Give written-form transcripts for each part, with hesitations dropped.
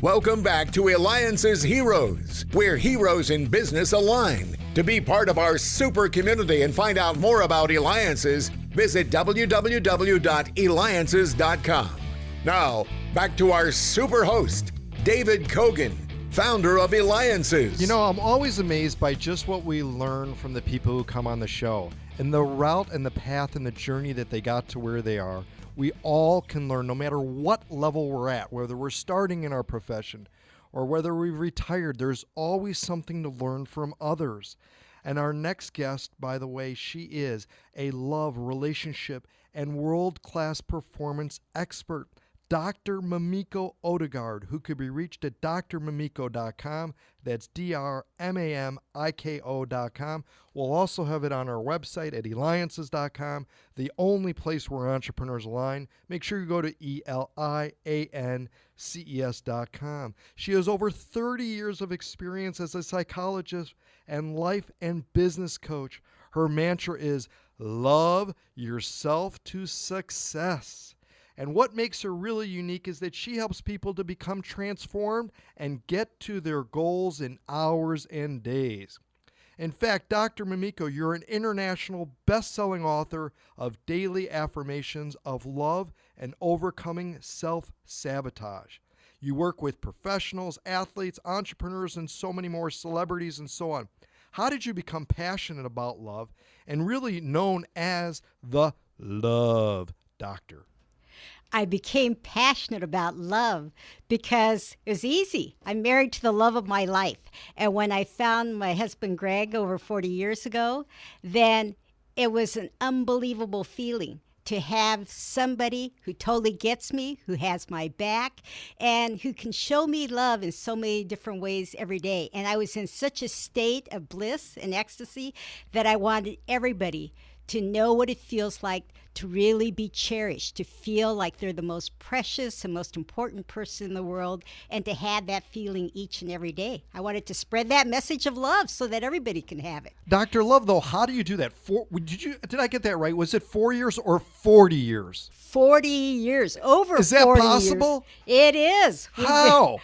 Welcome back to Eliances Heroes, where heroes in business align. To be part of our super community and find out more about Eliances, visit www.Eliances.com. Now, back to our super host, David Kogan, founder of Eliances. You know, I'm always amazed by just what we learn from the people who come on the show and the route and the path and the journey that they got to where they are. We all can learn no matter what level we're at, whether we're starting in our profession or whether we've retired. There's always something to learn from others. And our next guest, by the way, she is a love, relationship, and world-class performance expert, Dr. Mamiko Odegard, who could be reached at drmamiko.com. That's drmamiko.com. We'll also have it on our website at Eliances.com, the only place where entrepreneurs align. Make sure you go to Eliances.com. She has over 30 years of experience as a psychologist and life and business coach. Her mantra is love yourself to success. And what makes her really unique is that she helps people to become transformed and get to their goals in hours and days. In fact, Dr. Mamiko, you're an international best-selling author of Daily Affirmations of Love and Overcoming Self-Sabotage. You work with professionals, athletes, entrepreneurs, and so many more, celebrities, and so on. How did you become passionate about love and really known as the Love Doctor? I became passionate about love because it was easy. I'm married to the love of my life. And when I found my husband, Greg, over 40 years ago, then it was an unbelievable feeling to have somebody who totally gets me, who has my back, and who can show me love in so many different ways every day. And I was in such a state of bliss and ecstasy that I wanted everybody to know what it feels like to really be cherished, to feel like they're the most precious and most important person in the world, and to have that feeling each and every day. I wanted to spread that message of love so that everybody can have it. Dr. Love, though, how do you do that? Did I get that right? Was it 4 years or 40 years? 40 years, over 40 years. Is that possible? It is. How?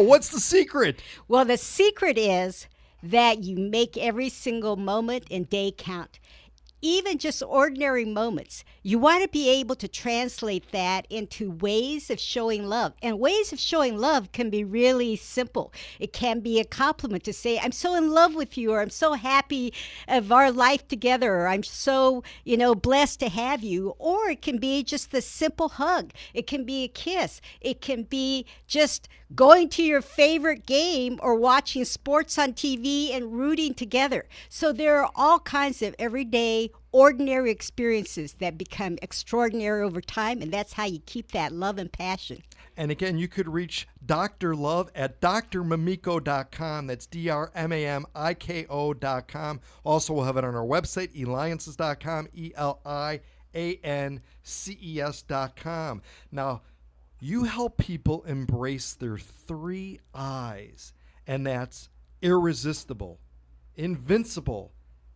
What's the secret? Well, the secret is that you make every single moment and day count. Even just ordinary moments, you want to be able to translate that into ways of showing love. And ways of showing love can be really simple. It can be a compliment to say, I'm so in love with you, or I'm so happy of our life together, or I'm so, blessed to have you. Or it can be just the simple hug. It can be a kiss. It can be just going to your favorite game or watching sports on TV and rooting together. So there are all kinds of everyday, ordinary experiences that become extraordinary over time, and that's how you keep that love and passion. And again, you could reach Dr. Love at drmamiko.com. That's drmamiko.com. Also, we'll have it on our website, Eliances.com, Eliances.com. Now, you help people embrace their 3 I's, and that's irresistible, invincible,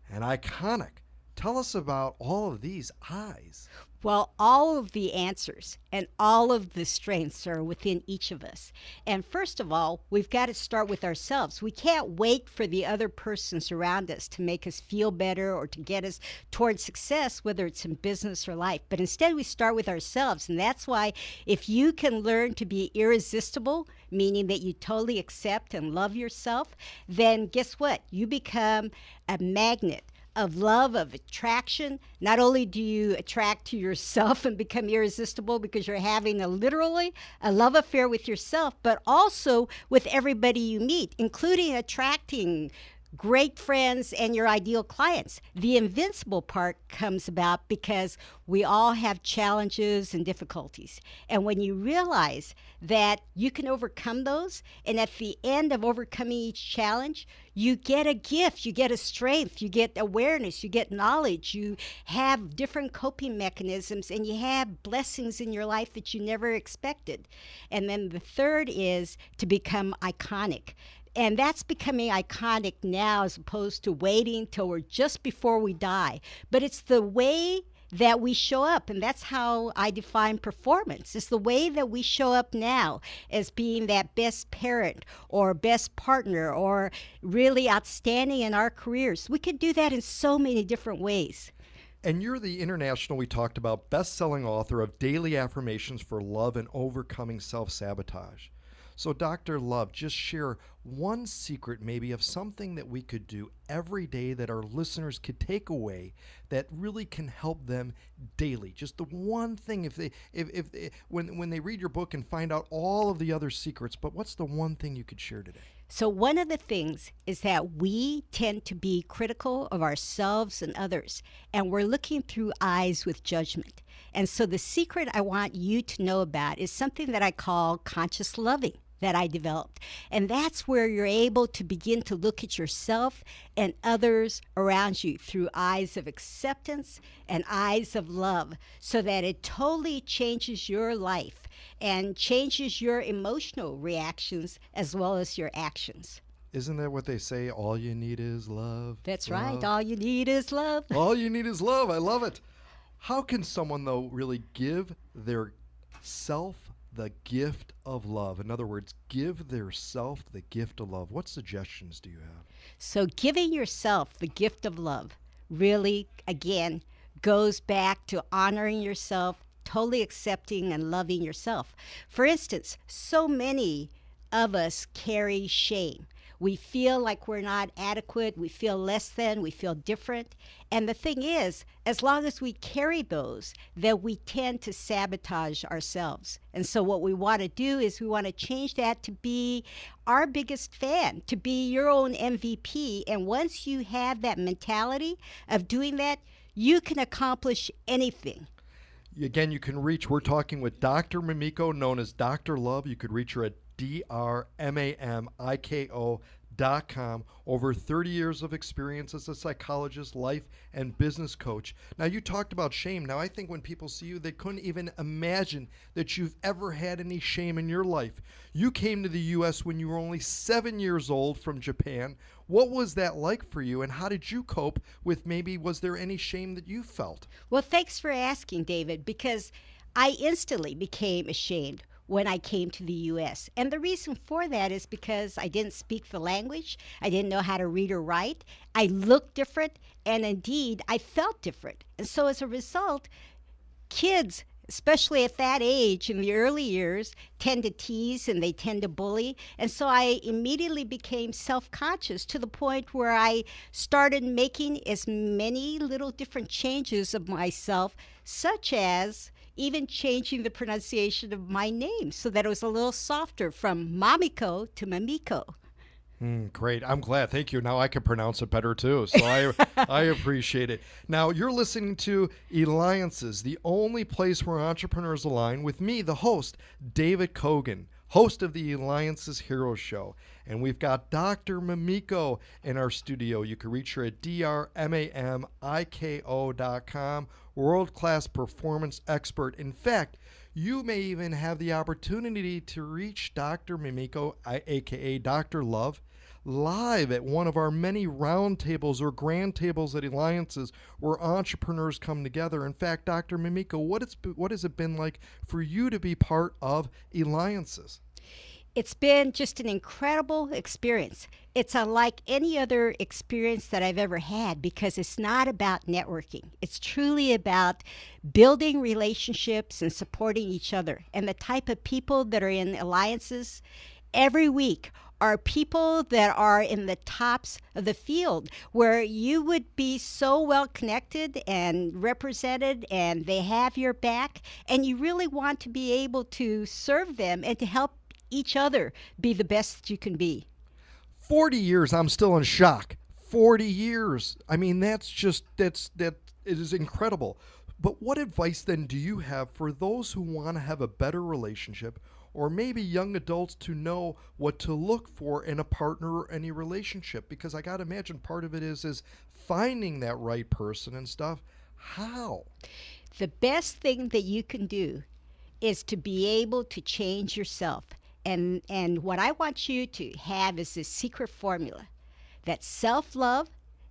and iconic. Tell us about all of these I's. Well, all of the answers and all of the strengths are within each of us. And first of all, we've got to start with ourselves. We can't wait for the other persons around us to make us feel better or to get us towards success, whether it's in business or life. But instead, we start with ourselves. And that's why if you can learn to be irresistible, meaning that you totally accept and love yourself, then guess what? You become a magnet of love, of attraction. Not only do you attract to yourself and become irresistible because you're having literally a love affair with yourself, but also with everybody you meet, including attracting great friends and your ideal clients. The invincible part comes about because we all have challenges and difficulties. And when you realize that you can overcome those, and at the end of overcoming each challenge, you get a gift, you get a strength, you get awareness, you get knowledge, you have different coping mechanisms, and you have blessings in your life that you never expected. And then the third is to become iconic. And that's becoming iconic now as opposed to waiting till we're just before we die. But it's the way that we show up. And that's how I define performance. It's the way that we show up now as being that best parent or best partner or really outstanding in our careers. We could do that in so many different ways. And you're the international, we talked about, best-selling author of Daily Affirmations for Love and Overcoming Self-Sabotage. So, Dr. Love, just share one secret maybe of something that we could do every day that our listeners could take away that really can help them daily. Just the one thing when they read your book and find out all of the other secrets, but what's the one thing you could share today? So one of the things is that we tend to be critical of ourselves and others, and we're looking through eyes with judgment. And so the secret I want you to know about is something that I call conscious loving that I developed. And that's where you're able to begin to look at yourself and others around you through eyes of acceptance and eyes of love, so that it totally changes your life and changes your emotional reactions as well as your actions. Isn't that what they say? All you need is love. That's love. right. All you need is love. All you need is love. I love it. How can someone, though, really give their self the gift of love? In other words, give their self the gift of love. What suggestions do you have? So giving yourself the gift of love really, again, goes back to honoring yourself, totally accepting and loving yourself. For instance, so many of us carry shame. We feel like we're not adequate, we feel less than, we feel different. And the thing is, as long as we carry those, then we tend to sabotage ourselves. And so what we want to do is we want to change that to be our biggest fan, to be your own MVP. And once you have that mentality of doing that, you can accomplish anything. Again, you can reach, we're talking with Dr. Mamiko, known as Dr. Love. You could reach her at DRMAMIKO.com. Over 30 years of experience as a psychologist, life and business coach. Now, you talked about shame. Now, I think when people see you, they couldn't even imagine that you've ever had any shame in your life. You came to the U.S. when you were only 7 years old from Japan. What was that like for you, and how did you cope with, maybe, was there any shame that you felt? Well, thanks for asking, David, because I instantly became ashamed when I came to the U.S. And the reason for that is because I didn't speak the language. I didn't know how to read or write. I looked different, and indeed, I felt different. And so as a result, kids, especially at that age in the early years, tend to tease and they tend to bully. And so I immediately became self-conscious to the point where I started making as many little different changes of myself, such as even changing the pronunciation of my name so that it was a little softer, from Mamiko to Mamiko. Great. I'm glad. Thank you. Now I can pronounce it better too. So I appreciate it. Now you're listening to Eliances, the only place where entrepreneurs align, with me, the host, David Kogan, host of the Eliances Hero Show. And we've got Dr. Mamiko in our studio. You can reach her at DRMAMIKO.com, world-class performance expert. In fact, you may even have the opportunity to reach Dr. Mamiko, aka Dr. Love, live at one of our many roundtables or grand tables at Eliances where entrepreneurs come together. In fact, Dr. Mamiko, what has it been like for you to be part of Eliances? It's been just an incredible experience. It's unlike any other experience that I've ever had, because it's not about networking. It's truly about building relationships and supporting each other. And the type of people that are in Eliances every week are people that are in the tops of the field, where you would be so well connected and represented, and they have your back, and you really want to be able to serve them and to help each other be the best that you can be. 40 years, I'm still in shock. 40 years. I mean, it is incredible. But what advice then do you have for those who want to have a better relationship, or maybe young adults to know what to look for in a partner or any relationship? Because I got to imagine part of it is finding that right person and stuff. How? The best thing that you can do is to be able to change yourself. And what I want you to have is this secret formula, that self-love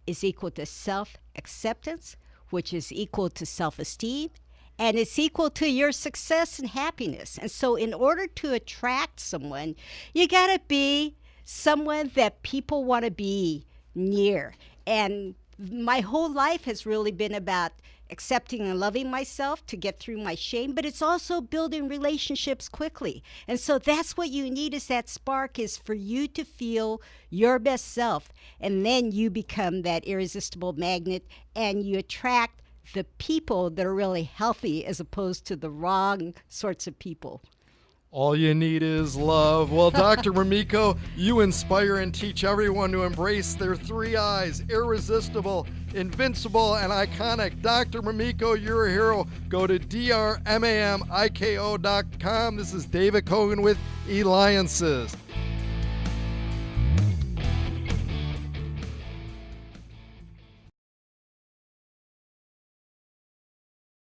is equal to self-acceptance, which is equal to self-esteem, and it's equal to your success and happiness. And so in order to attract someone, you got to be someone that people want to be near. And my whole life has really been about accepting and loving myself to get through my shame, but it's also building relationships quickly. And so that's what you need, is that spark, is for you to feel your best self. And then you become that irresistible magnet, and you attract the people that are really healthy as opposed to the wrong sorts of people. All you need is love. Well, Dr. Mamiko, you inspire and teach everyone to embrace their 3 I's: irresistible, invincible, and iconic. Dr. Mamiko, you're a hero. Go to drmamiko.com. This is David Kogan with Eliances.